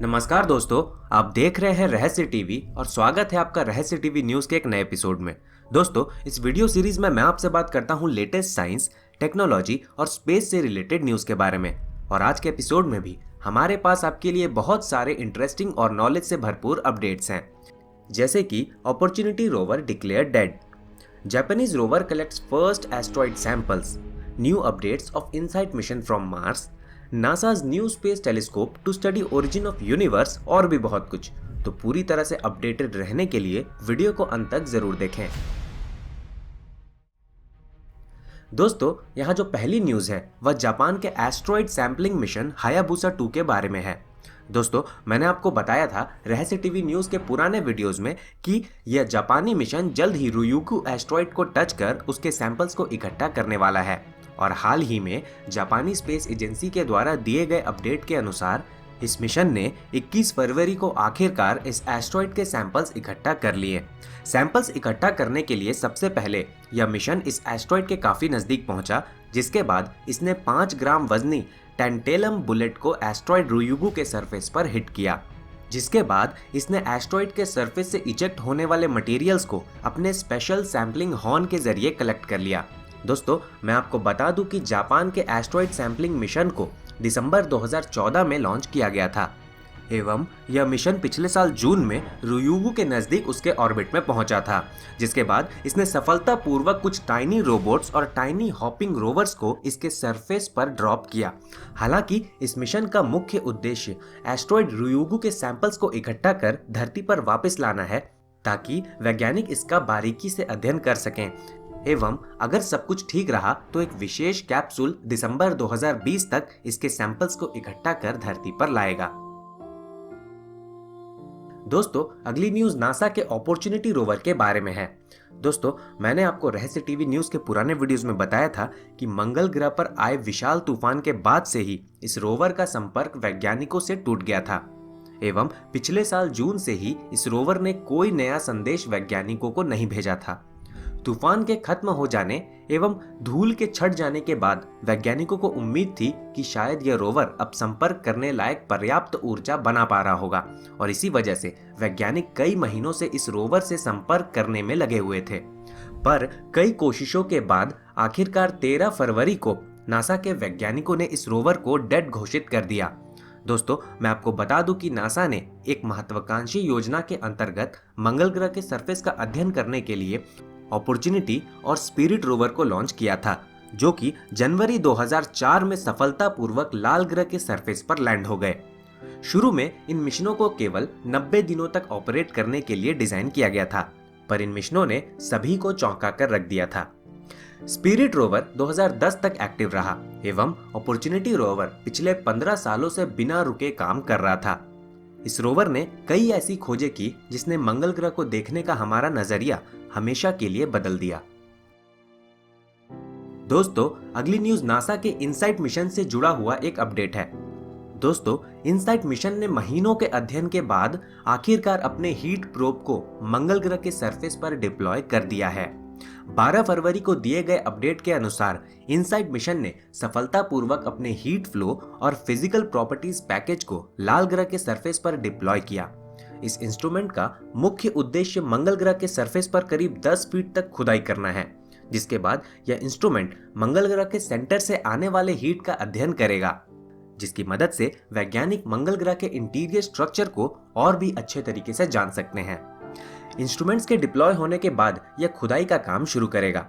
नमस्कार दोस्तों, आप देख रहे हैं रहस्य टीवी और स्वागत है आपका रहस्य टीवी न्यूज़ के एक नए एपिसोड में। दोस्तों, इस वीडियो सीरीज में मैं आपसे बात करता हूं लेटेस्ट साइंस, टेक्नोलॉजी और स्पेस से रिलेटेड न्यूज़ के बारे में। और आज के एपिसोड में भी हमारे पास आपके लिए बहुत सारे इंटरेस्टिंग और नॉलेज से भरपूर अपडेट्स हैं, जैसे कि Opportunity rover declared dead, Japanese rover collects first asteroid samples, new updates of InSight mission from Mars, NASA's new space telescope to study origin of universe और भी बहुत कुछ। तो पूरी तरह से अपडेटेड रहने के लिए वीडियो को अंत तक जरूर देखें। दोस्तों, यहाँ जो पहली न्यूज है वह जापान के एस्ट्रॉइड सैंपलिंग मिशन हायाबुसा 2 के बारे में है। दोस्तों, मैंने आपको बताया था रहस्य टीवी न्यूज के पुराने वीडियोस में कि यह जापानी मिशन जल्द ही रुयुकु एस्ट्रॉइड को टच कर उसके सैंपल्स को इकट्ठा करने वाला है। और हाल ही में जापानी स्पेस एजेंसी के द्वारा दिए गए अपडेट के अनुसार इस मिशन ने 21 फरवरी को आखिरकार इस एस्ट्रॉइड के सैंपल्स इकट्ठा कर लिए। सैंपल्स इकट्ठा करने के लिए सबसे पहले यह मिशन इस एस्ट्रॉइड के काफी नजदीक पहुंचा, जिसके बाद इसने 5 ग्राम वजनी टैंटेलम बुलेट को एस्ट्रॉइड रुयुगु के सरफेस पर हिट किया, जिसके बाद इसने एस्ट्रॉइड के सरफेस से इजेक्ट होने वाले मटेरियल्स को अपने स्पेशल सैंपलिंग हॉर्न के जरिए कलेक्ट कर लिया। दोस्तों, मैं आपको बता दूं कि जापान के एस्ट्रॉइड सैंपलिंग मिशन को दिसंबर 2014 में लॉन्च किया गया था एवं यह मिशन पिछले साल जून में रुयुगु के नजदीक उसके ऑर्बिट में पहुंचा था, जिसके बाद इसने सफलतापूर्वक कुछ टाइनी रोबोट्स और टाइनी हॉपिंग रोवर्स को इसके सरफेस पर ड्रॉप किया। हालांकि इस मिशन का मुख्य उद्देश्य एस्ट्रॉइड रुयुगु के सैंपल्स को इकट्ठा कर धरती पर वापस लाना है, ताकि वैज्ञानिक इसका बारीकी से अध्ययन कर सकें एवं अगर सब कुछ ठीक रहा तो एक विशेष कैप्सूल दिसंबर 2020 तक इसके सैंपल्स को इकट्ठा कर धरती पर लाएगा। दोस्तों, अगली न्यूज नासा के अपॉर्चुनिटी रोवर के बारे में है। दोस्तों, मैंने आपको रहस्य टीवी न्यूज के पुराने वीडियोस में बताया था कि मंगल ग्रह पर आए विशाल तूफान के बाद से ही इस रोवर का संपर्क वैज्ञानिकों से टूट गया था एवं पिछले साल जून से ही इस रोवर ने कोई नया संदेश वैज्ञानिकों को नहीं भेजा था। तूफान के खत्म हो जाने एवं धूल के छट जाने के बाद वैज्ञानिकों को उम्मीद थी कि शायद यह रोवर अब संपर्क करने लायक पर्याप्त ऊर्जा बना पा रहा होगा, और इसी वजह से वैज्ञानिक कई महीनों से इस रोवर से संपर्क करने में लगे हुए थे। पर कई कोशिशों के बाद आखिरकार 13 फरवरी को नासा के वैज्ञानिकों ने इस रोवर को डेड घोषित कर दिया। दोस्तों, मैं आपको बता दूं कि नासा ने एक महत्वाकांक्षी योजना के अंतर्गत मंगल ग्रह के सरफेस का अध्ययन करने के लिए अपॉर्चुनिटी और स्पिरिट रोवर को लॉन्च किया था, जो कि जनवरी 2004 में सफलतापूर्वक लाल ग्रह के सरफेस पर लैंड हो गए। शुरू में इन मिशनों को केवल 90 दिनों तक ऑपरेट करने के लिए डिजाइन किया गया था, पर इन मिशनों ने सभी को चौंका कर रख दिया था। स्पिरिट रोवर 2010 तक एक्टिव रहा एवं अपॉर्चुनिटी रोवर पिछले 15 सालों से बिना रुके काम कर रहा था। इस रोवर ने कई ऐसी खोजें की जिसने मंगल ग्रह को देखने का हमारा नजरिया हमेशा के लिए बदल दिया। दोस्तों, अगली न्यूज नासा के इनसाइट मिशन से जुड़ा हुआ एक अपडेट है। दोस्तों, इनसाइट मिशन ने महीनों के अध्ययन के बाद आखिरकार अपने हीट प्रोब को मंगल ग्रह के सरफेस पर डिप्लॉय कर दिया है। 12 फरवरी को दिए गए अपडेट के अनुसार इनसाइट मिशन ने सफलतापूर्वक अपने हीट फ्लो और फिजिकल प्रॉपर्टीज पैकेज को लाल ग्रह के सरफेस पर डिप्लॉय किया। इस इंस्ट्रूमेंट का मुख्य उद्देश्य मंगल ग्रह के सरफेस पर करीब 10 फीट तक खुदाई करना है, जिसके बाद यह इंस्ट्रूमेंट मंगल ग्रह के सेंटर से आने वाले हीट का अध्ययन करेगा, जिसकी मदद से वैज्ञानिक मंगल ग्रह के इंटीरियर स्ट्रक्चर को और भी अच्छे तरीके से जान सकते हैं। इंस्ट्रूमेंट्स के डिप्लॉय होने के बाद यह खुदाई का काम शुरू करेगा,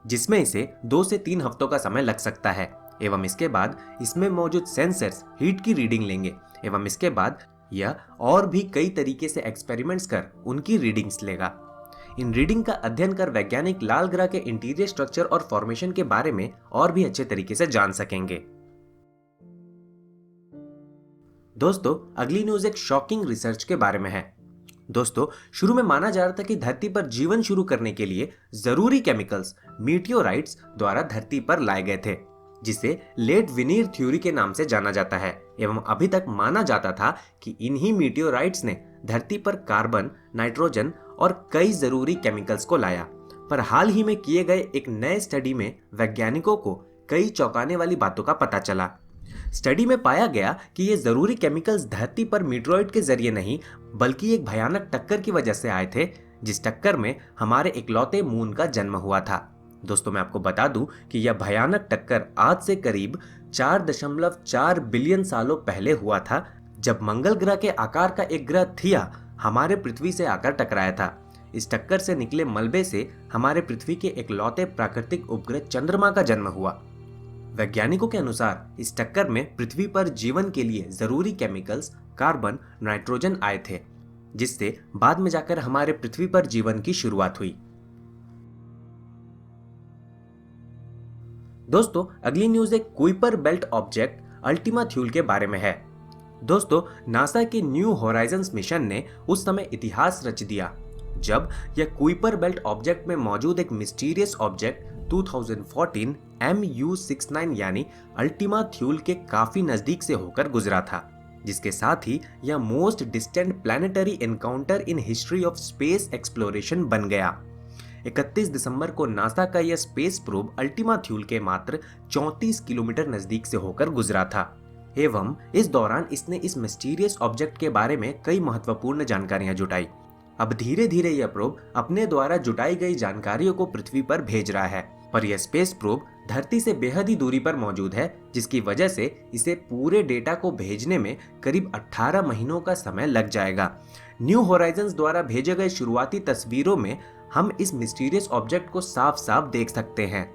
जिसमें इसे 2 से 3 हफ्तों का समय लग सकता है एवं इसके बाद इसमें मौजूद सेंसर्स हीट की रीडिंग लेंगे एवं इसके बाद यह और भी कई तरीके से एक्सपेरिमेंट्स कर उनकी रीडिंग्स लेगा। इन रीडिंग का अध्ययन कर वैज्ञानिक लाल ग्रह के इंटीरियर स्ट्रक्चर और फॉर्मेशन के बारे में और भी अच्छे तरीके से जान सकेंगे। दोस्तों, अगली न्यूज एक शॉकिंग रिसर्च के बारे में है। दोस्तों, शुरू में माना जा रहा था कि धरती पर जीवन शुरू करने के लिए जरूरी केमिकल्स मीटियोराइट्स द्वारा धरती पर लाए गए थे, जिसे लेट विनीर थ्योरी के नाम से जाना जाता है एवं अभी तक माना जाता था कि इन्हीं मीटियोराइट्स ने धरती पर कार्बन, नाइट्रोजन और कई जरूरी केमिकल्स को लाया। पर हाल ही में किए गए एक नए स्टडी में वैज्ञानिकों को कई चौंकाने वाली बातों का पता चला। स्टडी में पाया गया कि ये जरूरी केमिकल्स धरती पर मीटरॉइड के जरिए नहीं बल्कि एक भयानक टक्कर की वजह से आए थे, जिस टक्कर में हमारे इकलौते मून का जन्म हुआ था। दोस्तों, मैं आपको बता दूं कि यह भयानक टक्कर आज से करीब 4.4 बिलियन सालों पहले हुआ था, जब मंगल ग्रह के आकार का एक ग्रह थिया हमारे पृथ्वी से आकर टकराया था। इस टक्कर से निकले मलबे से हमारे पृथ्वी के इकलौते प्राकृतिक उपग्रह चंद्रमा का जन्म हुआ। वैज्ञानिकों के अनुसार इस टक्कर में पृथ्वी पर जीवन के लिए जरूरी केमिकल्स कार्बन, नाइट्रोजन आए थे, जिससे बाद में जाकर हमारे पृथ्वी पर जीवन की शुरुआत हुई। दोस्तों, अगली न्यूज एक कुइपर बेल्ट ऑब्जेक्ट अल्टीमा थ्यूल के बारे में है। दोस्तों, नासा के न्यू होराइजन्स मिशन ने उस समय इतिहास रच दिया जब यह कुइपर बेल्ट ऑब्जेक्ट में मौजूद एक मिस्टीरियस ऑब्जेक्ट 2014 MU69 यानी अल्टीमा थ्यूल के काफी नजदीक से होकर गुजरा था, जिसके साथ ही यह most distant planetary encounter in history of space exploration बन गया। 31 दिसंबर को नासा का यह स्पेस प्रोब अल्टीमा थ्यूल के मात्र 34 किलोमीटर नजदीक से होकर गुजरा था एवं इस दौरान इसने इस मिस्टीरियस ऑब्जेक्ट के बारे में कई महत्वपूर्ण जानकारियां जुटाई। अब धीरे धीरे यह प्रोब अपने द्वारा जुटाई गई जानकारियों को पृथ्वी पर भेज रहा है, पर यह स्पेस प्रोब धरती से बेहद ही दूरी पर मौजूद है, जिसकी वजह से इसे पूरे डेटा को भेजने में करीब 18 महीनों का समय लग जाएगा। न्यू होराइजन्स द्वारा भेजे गए शुरुआती तस्वीरों में हम इस मिस्टीरियस ऑब्जेक्ट को साफ साफ देख सकते हैं।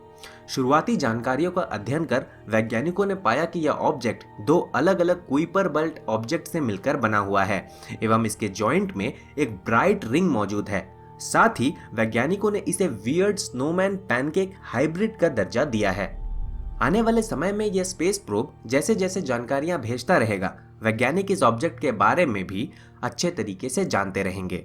शुरुआती जानकारियों का अध्ययन कर वैज्ञानिकों ने पाया कि यह ऑब्जेक्ट दो अलग अलग कुइपर बेल्ट ऑब्जेक्ट से मिलकर बना हुआ है एवं इसके जॉइंट में एक ब्राइट रिंग मौजूद है। साथ ही वैज्ञानिकों ने इसे वियर्ड स्नोमैन पैनकेक हाइब्रिड का दर्जा दिया है। आने वाले समय में यह स्पेस प्रोब जैसे जैसे जानकारियां भेजता रहेगा, वैज्ञानिक इस ऑब्जेक्ट के बारे में भी अच्छे तरीके से जानते रहेंगे।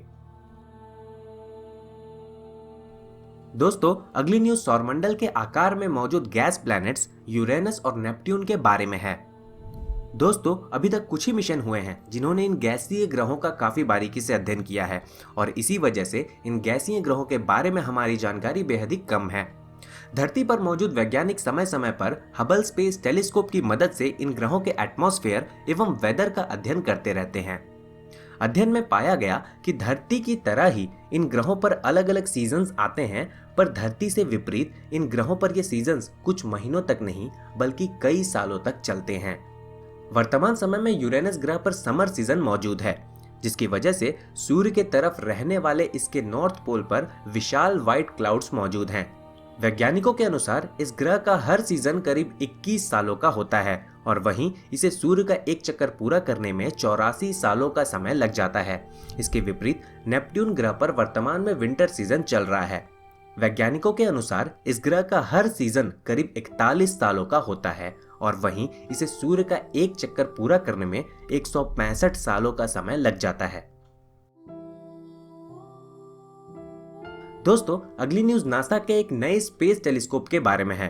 दोस्तों, अगली न्यूज सौरमंडल के आकार में मौजूद गैस प्लैनेट्स यूरेनस और नेपट्यून के बारे में है। दोस्तों, अभी तक कुछ ही मिशन हुए हैं जिन्होंने इन गैसीय ग्रहों का काफी बारीकी से अध्ययन किया है और इसी वजह से इन गैसीय ग्रहों के बारे में हमारी जानकारी बेहद ही कम है। धरती पर मौजूद वैज्ञानिक समय समय पर हबल स्पेस टेलीस्कोप की मदद से इन ग्रहों के एटमॉस्फेयर एवं वेदर का अध्ययन करते रहते हैं। अध्ययन में पाया गया कि धरती की तरह ही इन ग्रहों पर अलग अलग सीजन्स आते हैं, पर धरती से विपरीत इन ग्रहों पर ये सीजन्स कुछ महीनों तक नहीं बल्कि कई सालों तक चलते हैं। वर्तमान समय में यूरेनस ग्रह पर समर सीजन मौजूद है, जिसकी वजह से सूर्य के तरफ रहने वाले इसके नॉर्थ पोल पर विशाल व्हाइट क्लाउड्स मौजूद हैं। वैज्ञानिकों के अनुसार इस ग्रह का हर सीजन करीब 21 सालों का होता है और वहीं इसे सूर्य का एक चक्कर पूरा करने में 84 सालों का समय लग जाता है। इसके विपरीत नेपट्यून ग्रह पर वर्तमान में विंटर सीजन चल रहा है। वैज्ञानिकों के अनुसार इस ग्रह का हर सीजन करीब 41 सालों का होता है और वहीं इसे सूर्य का एक चक्कर पूरा करने में 165 सालों का समय लग जाता है। दोस्तों, अगली न्यूज नासा के एक नए स्पेस टेलीस्कोप के बारे में है।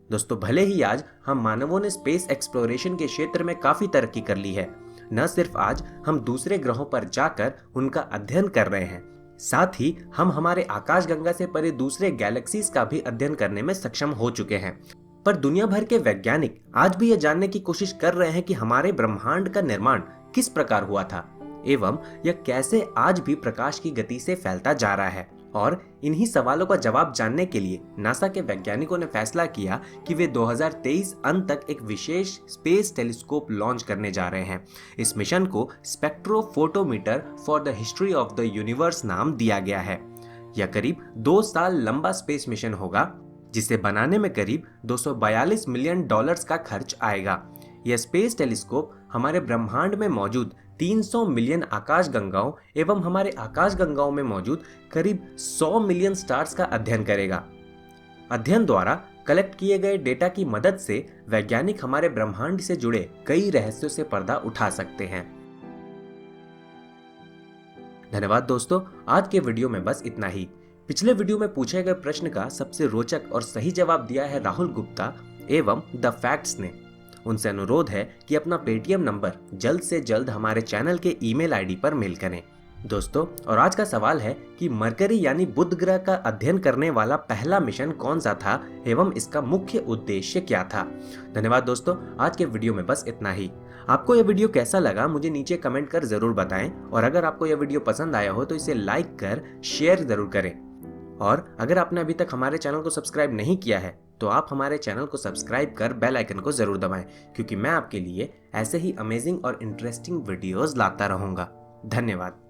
दोस्तों, भले ही आज हम मानवों ने स्पेस एक्सप्लोरेशन के क्षेत्र में काफी तरक्की कर ली है, न सिर्फ आज हम दूसरे ग्रहों पर जाकर उनका अध्ययन कर रहे हैं, साथ ही हम हमारे आकाशगंगा से परे दूसरे गैलेक्सीज का भी अध्ययन करने में सक्षम हो चुके हैं। पर दुनिया भर के वैज्ञानिक आज भी यह जानने की कोशिश कर रहे हैं कि हमारे ब्रह्मांड का निर्माण किस प्रकार हुआ था एवं यह कैसे आज भी प्रकाश की गति से फैलता जा रहा है। और इन्हीं सवालों का जवाब जानने के लिए नासा के वैज्ञानिकों ने फैसला किया कि वे 2023 अंत तक एक विशेष स्पेस टेलीस्कोप लॉन्च करने जा रहे हैं। इस मिशन को spectrophotometer for the history of the universe नाम दिया गया है। यह करीब 2 साल लंबा स्पेस मिशन होगा, जिसे बनाने में करीब $242 मिलियन का खर्च आएगा। यह स्पेस टेलीस्कोप हमारे ब्रह्मांड में मौजूद 300 मिलियन आकाशगंगाओं एवं हमारे आकाशगंगाओं में मौजूद करीब 100 मिलियन स्टार्स का अध्ययन करेगा। अध्ययन द्वारा कलेक्ट किए गए डेटा की मदद से वैज्ञानिक हमारे ब्रह्मांड से जुड़े कई रहस्यों से पर्दा उठा सकते हैं। धन्यवाद दोस्तों, आज के वीडियो में बस इतना ही। पिछले वीडियो में पूछे गए प्रश्न का सबसे रोचक और सही जवाब दिया है राहुल गुप्ता एवं द फैक्ट्स ने। उनसे अनुरोध है कि अपना पेटीएम नंबर जल्द से जल्द हमारे चैनल के ईमेल आईडी पर मेल करें। दोस्तों, और आज का सवाल है कि मरकरी यानी बुध ग्रह का अध्ययन करने वाला पहला मिशन कौन सा था एवं इसका मुख्य उद्देश्य क्या था। धन्यवाद दोस्तों, आज के वीडियो में बस इतना ही। आपको यह वीडियो कैसा लगा मुझे नीचे कमेंट कर जरूर बताएं, और अगर आपको यह वीडियो पसंद आया हो तो इसे लाइक कर शेयर जरूर करें। और अगर आपने अभी तक हमारे चैनल को सब्सक्राइब नहीं किया है तो आप हमारे चैनल को सब्सक्राइब कर बेल आइकन को जरूर दबाएं, क्योंकि मैं आपके लिए ऐसे ही अमेजिंग और इंटरेस्टिंग वीडियोस लाता रहूंगा। धन्यवाद।